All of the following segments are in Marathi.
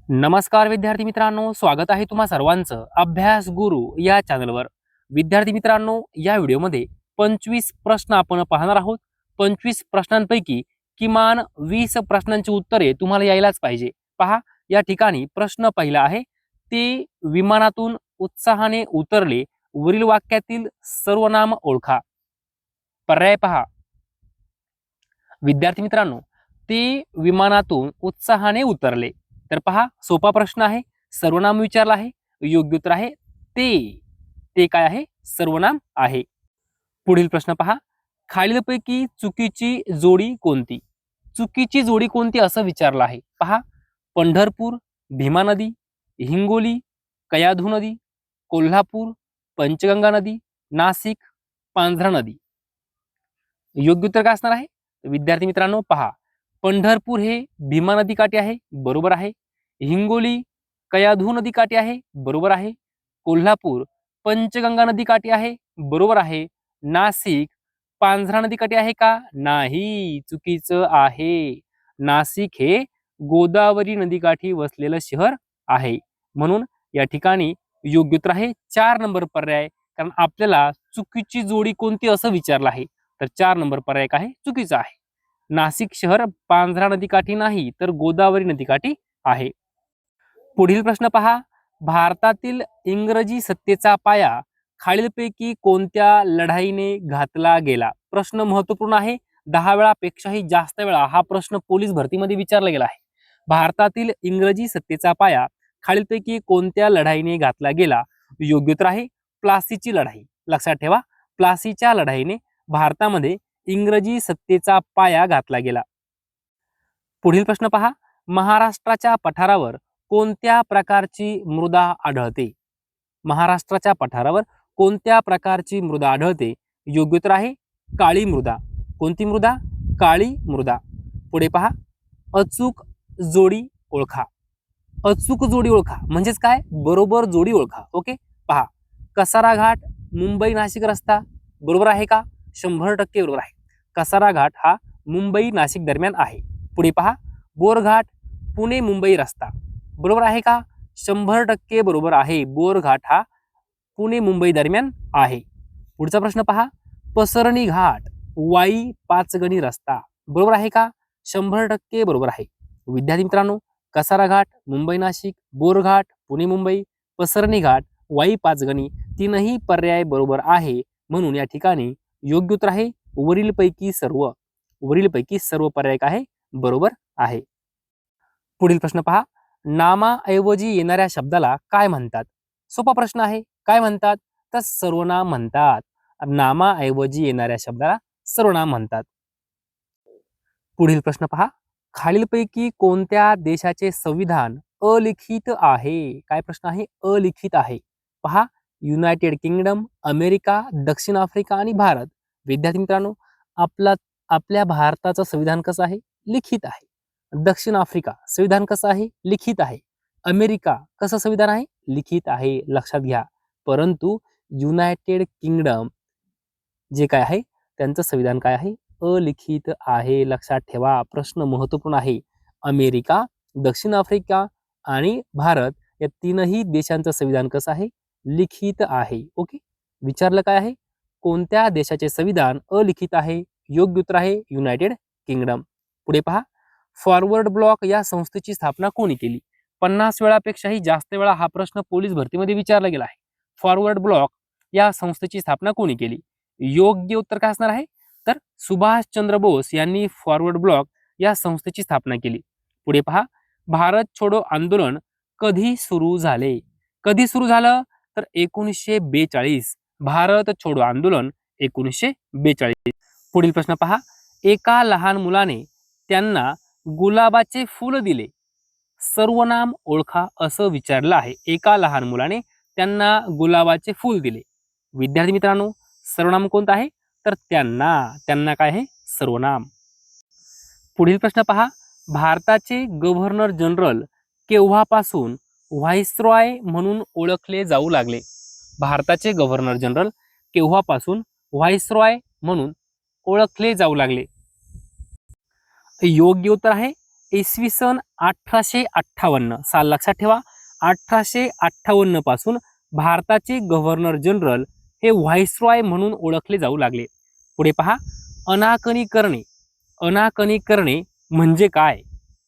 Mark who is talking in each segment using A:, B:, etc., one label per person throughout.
A: नमस्कार विद्यार्थी मित्रांनो, स्वागत आहे तुम्हा सर्वांचं अभ्यास गुरु या चॅनलवर। विद्यार्थी मित्रांनो, या व्हिडिओमध्ये 25 प्रश्न आपण पाहणार आहोत। 25 प्रश्नांपैकी किमान 20 प्रश्नांची उत्तरे तुम्हाला यायलाच पाहिजे। पहा, या ठिकाणी प्रश्न पहिला आहे, ते विमानातून उत्साहाने उतरले, वरील वाक्यातील सर्वनाम ओळखा। पर्याय पहा, विद्यार्थी मित्रांनो, ते विमानातून उत्साहाने उतरले। तर पहा, सोपा प्रश्न आहे, सर्वनाम विचारला आहे, योग्य उत्तर आहे ते काय आहे? सर्वनाम आहे। पुढील प्रश्न पहा, खालीलपैकी चुकीची जोडी कोणती? चुकीची जोडी कोणती असं विचारलं आहे। पहा, पंढरपूर, भीमा नदी, हिंगोली, कयाधू नदी, कोल्हापूर, पंचगंगा नदी, नाशिक, पांझरा नदी। योग्य उत्तर काय असणार आहे? विद्यार्थी मित्रांनो पहा, पंढरपूर हे भीमा नदी काठी आहे, बरोबर आहे। हिंगोली कयाधू नदी काठी आहे, बरोबर आहे। कोल्हापूर पंचगंगा नदी काठी आहे, बरोबर आहे। नाशिक पांझरा नदी काठी आहे का? नाही, चुकीचं आहे। नाशिक हे गोदावरी नदीकाठी वसलेलं शहर आहे, म्हणून या ठिकाणी योग्य उत्तर आहे 4 नंबर पर्याय। कारण आपल्याला चुकीची जोडी कोणती असं विचारलं आहे, तर 4 नंबर पर्याय काय आहे? चुकीचा आहे। नाशिक शहर पांझरा नदीकाठी नाही, तर गोदावरी नदीकाठी आहे। पुढील प्रश्न पहा, भारतातील इंग्रजी सत्तेचा पाया खालीलपैकी कोणत्या लढाईने घातला गेला? प्रश्न महत्वपूर्ण आहे, 10 वेळापेक्षाही जास्त वेळा हा प्रश्न पोलीस भरतीमध्ये विचारला गेला आहे। भारतातील इंग्रजी सत्तेचा पाया खालीलपैकी कोणत्या लढाईने घातला गेला? योग्य उत्तर आहे प्लासीची लढाई। लक्षात ठेवा, प्लासीच्या लढाईने भारतामध्ये इंग्रजी सत्तेचा पाया घातला गेला। पुढील प्रश्न पहा, महाराष्ट्राच्या पठारावर कोणत्या प्रकारची मृदा आढळते? महाराष्ट्राच्या पठारावर कोणत्या प्रकारची मृदा आढळते? योग्य उत्तर आहे काळी मृदा। कोणती मृदा? काळी मृदा। पुढे पहा, अचूक जोडी ओळखा। अचूक जोडी ओळखा म्हणजेच काय? बरोबर जोडी ओळखा। ओके, पहा, कसारा घाट मुंबई नाशिक रस्ता बरोबर आहे का? 100% बरोबर आहे। कसारा घाट हा मुंबई नाशिक दरम्यान आहे। पुढे पहा, बोरघाट पुणे मुंबई रस्ता बरोबर आहे का? 100% बरोबर आहे। बोरघाट हा पुणे मुंबई दरम्यान आहे। पुढचा प्रश्न पहा, पसरणी घाट वाई पाचगणी रस्ता बरोबर आहे का? 100% बरोबर आहे। विद्यार्थी मित्रांनो, कसारा घाट मुंबई नाशिक, बोरघाट पुणे मुंबई, पसरणी घाट वाई पाचगणी तीनही पर्याय बरोबर आहे, म्हणून या ठिकाणी योग्य उत्तर आहे वरीलपैकी सर्व। वरीलपैकी सर्व पर्याय काय आहे? बरोबर आहे। पुढील प्रश्न पहा, नामाऐवजी येणाऱ्या शब्दाला काय म्हणतात? सोपा प्रश्न आहे, काय म्हणतात? तर सर्वनाम म्हणतात। नामाऐवजी येणाऱ्या शब्दाला सर्वनाम म्हणतात। पुढील प्रश्न पहा, खालीलपैकी कोणत्या देशाचे संविधान अलिखित आहे? काय प्रश्न आहे? अलिखित आहे। पहा, युनायटेड किंगडम, अमेरिका, दक्षिण आफ्रिका आणि भारत। विद्यार्थी मित्रांनो, आपल्या भारताचं संविधान कसं आहे? लिखित आहे। दक्षिण आफ्रिका संविधान कसं आहे? लिखित आहे। अमेरिका कसं संविधान आहे? लिखित आहे, लक्षात घ्या। परंतु युनायटेड किंगडम जे काय आहे, त्यांचं संविधान काय आहे? अलिखित आहे, लक्षात ठेवा। प्रश्न महत्वपूर्ण आहे। अमेरिका, दक्षिण आफ्रिका आणि भारत या तीनही देशांचं संविधान कसं आहे? लिखित आहे। ओके, विचारलं काय आहे? कोणत्या देशाचे संविधान अलिखित आहे? योग्य उत्तर आहे युनायटेड किंगडम। पुढे पहा, फॉरवर्ड ब्लॉक या संस्थेची स्थापना कोणी केली? 50 वेळापेक्षाही जास्त वेळा हा प्रश्न पोलीस भरतीमध्ये विचारला गेला आहे। फॉरवर्ड ब्लॉक या संस्थेची स्थापना कोणी केली? योग्य उत्तर काय असणार आहे? तर सुभाषचंद्र बोस यांनी फॉरवर्ड ब्लॉक या संस्थेची स्थापना केली। पुढे पहा, भारत छोडो आंदोलन कधी सुरू झाले? कधी सुरू झालं? तर 1942। भारत छोडो आंदोलन 1942। पुढील प्रश्न पहा, एका लहान मुलाने त्यांना गुलाबाचे फूल दिले, सर्वनाम ओळखा असं विचारलं आहे। एका लहान मुलाने त्यांना गुलाबाचे फूल दिले। विद्यार्थी मित्रांनो, सर्वनाम कोणतं आहे? तर त्यांना काय आहे? सर्वनाम। पुढील प्रश्न पहा, भारताचे गव्हर्नर जनरल केव्हापासून व्हाईसरॉय म्हणून ओळखले जाऊ लागले? भारताचे गव्हर्नर जनरल केव्हापासून व्हाईसरॉय म्हणून ओळखले जाऊ लागले? योग्य उत्तर आहे इसवी सन 1858 साल लक्षात ठेवा. 1858 पासून भारताचे गव्हर्नर जनरल हे व्हाईसरॉय म्हणून ओळखले जाऊ लागले. पुढे पहा, अनाकनी करणे. अनाकनी करणे म्हणजे काय?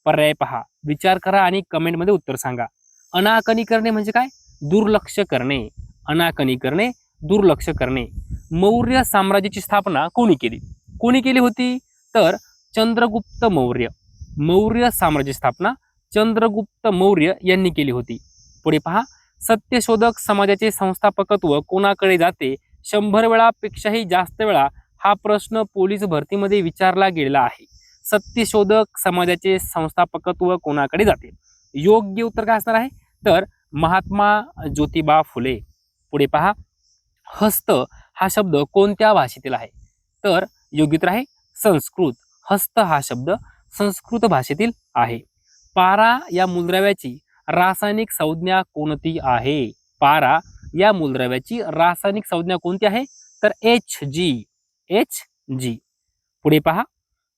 A: पर्याय पहा, विचार करा आणि कमेंटमध्ये उत्तर सांगा. अनाकनी करणे म्हणजे काय? दुर्लक्ष करणे. अनाकनी करणे, दुर्लक्ष करणे. मौर्य साम्राज्याची स्थापना कोणी केली? कोणी केली होती? तर चंद्रगुप्त मौर्य. मौर्य साम्राज्याची स्थापना चंद्रगुप्त मौर्य यांनी केली होती. पुढे पहा, सत्यशोधक समाजाचे संस्थापकत्व कोणाकडे जाते? 100 वेळापेक्षाही जास्त वेळा हा प्रश्न पोलीस भरतीमध्ये विचारला गेलेला आहे. सत्यशोधक समाजाचे संस्थापकत्व कोणाकडे जाते? योग्य उत्तर काय असणार आहे? तर महात्मा ज्योतिबा फुले. पुढे पहा, हस्त हा शब्द कोणत्या भाषेतील आहे? तर योग्य उत्तर आहे संस्कृत. हस्त हा शब्द संस्कृत भाषेतील आहे. पारा या मूलद्रव्याची रासायनिक संज्ञा कोणती आहे? पारा या मूलद्रव्याची रासायनिक संज्ञा कोणती आहे? तर Hg. Hg. पुढे पहा,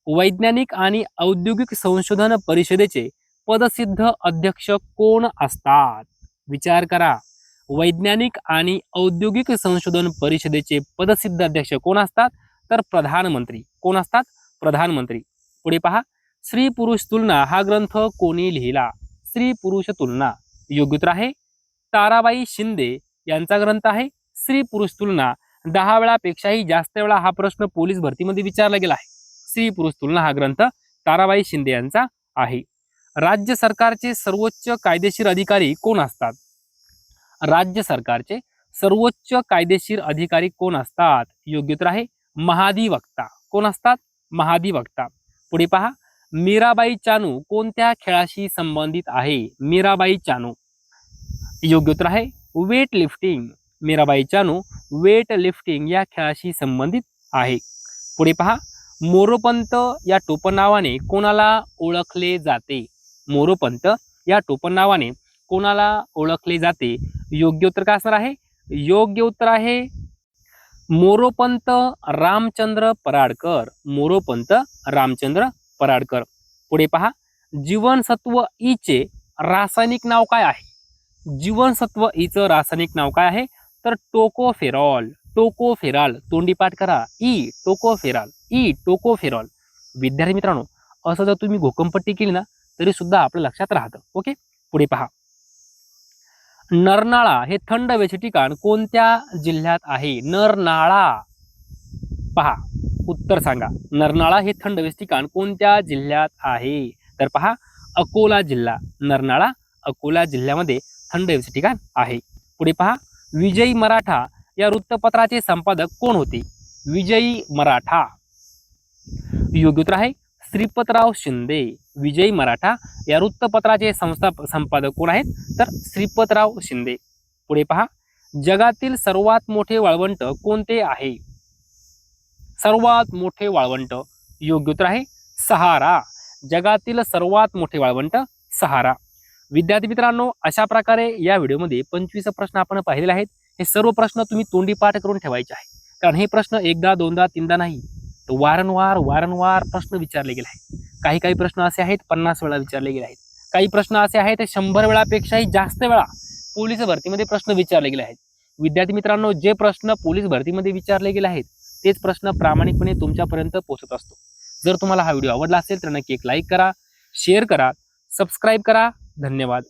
A: वैज्ञानिक आणि औद्योगिक संशोधन परिषदेचे पदसिद्ध अध्यक्ष कोण असतात? विचार करा. वैज्ञानिक आणि औद्योगिक संशोधन परिषदेचे पदसिद्ध अध्यक्ष कोण असतात? तर प्रधानमंत्री. कोण असतात? प्रधानमंत्री. पुढे पहा, स्त्री पुरुष तुलना हा ग्रंथ कोणी लिहिला? स्त्री पुरुष तुलना. योग्य उत्तर आहे ताराबाई शिंदे यांचा ग्रंथ आहे स्त्री पुरुष तुलना. 10 वेळापेक्षाही जास्त वेळा हा प्रश्न पोलीस भरतीमध्ये विचारला गेला आहे. स्त्री पुरुष तुलना हा ग्रंथ ताराबाई शिंदे यांचा आहे. राज्य सरकारचे सर्वोच्च कायदेशीर अधिकारी कोण असतात? राज्य सरकारचे सर्वोच्च कायदेशीर अधिकारी कोण असतात? योग्य उत्तर आहे महाधिवक्ता. कोण असतात? महाधिवक्ता. पुढे पहा, मीराबाई चानू कोणत्या खेळाशी संबंधित आहे? मीराबाई चानू. योग्य उत्तर आहे weightlifting. Mirabai Chanu weightlifting या खेळाशी संबंधित आहे. पुढे पहा, मोरोपंत या टोपणनावाने कोणाला ओळखले जाते? मोरोपंत या टोपणनावाने कोणाला ओळखले जाते? योग्य उत्तर काय असणार आहे? योग्य उत्तर आहे मोरोपंत रामचंद्र पराडकर. मोरोपंत रामचंद्र पराडकर. पुढे पहा, जीवनसत्व ई चे रासायनिक नाव काय आहे? जीवनसत्व ई चं रासायनिक नाव काय आहे? तर टोकोफेरॉल. टोकोफेरॉल. तोंडी पाठ करा. E tocopherol. E tocopherol. विद्यार्थी मित्रांनो, असं जर तुम्ही घोकंपट्टी केली ना तरी सुद्धा आपल्या लक्षात राहतं. ओके. पुढे पहा, नरनाळा हे थंड हवेचे ठिकाण कोणत्या जिल्ह्यात आहे? नरनाळा. पहा, उत्तर सांगा. नरनाळा हे थंड हवेचे ठिकाण कोणत्या जिल्ह्यात आहे? तर पहा, अकोला जिल्हा. नरनाळा अकोला जिल्ह्यामध्ये थंड हवेचे ठिकाण आहे. पुढे पहा, विजयी मराठा या वृत्तपत्राचे संपादक कोण होते? विजयी मराठा. योग्य उत्तर आहे श्रीपतराव शिंदे. विजयी मराठा या वृत्तपत्राचे संपादक कोण आहेत? तर श्रीपतराव शिंदे. पुढे पहा, जगातील सर्वात मोठे वाळवंट कोणते आहे? सर्वात मोठे वाळवंट. योग्य उत्तर आहे सहारा. जगातील सर्वात मोठे वाळवंट सहारा. विद्यार्थी मित्रांनो, अशा प्रकारे या व्हिडिओमध्ये 25 प्रश्न आपण पाहिलेले आहेत. हे सर्व प्रश्न तुम्ही तोंडी पाठ करून ठेवायचे आहे, कारण हे प्रश्न एकदा दोनदा तीनदा नाही तर वारंवार प्रश्न विचारले गेले आहेत. काही काही प्रश्न असे आहेत 50 वेळा विचारले गेले आहेत. काही प्रश्न असे आहेत 100 वेळापेक्षाही जास्त वेळा पोलीस भरतीमध्ये प्रश्न विचारले गेले आहेत. विद्यार्थी मित्रांनो, जे प्रश्न पोलीस भरतीमध्ये विचारले गेले आहेत तेच प्रश्न प्रामाणिकपणे तुमच्यापर्यंत पोहोचत असतो. जर तुम्हाला हा व्हिडिओ आवडला असेल तर नक्की एक लाईक करा, शेअर करा, सबस्क्राईब करा. धन्यवाद.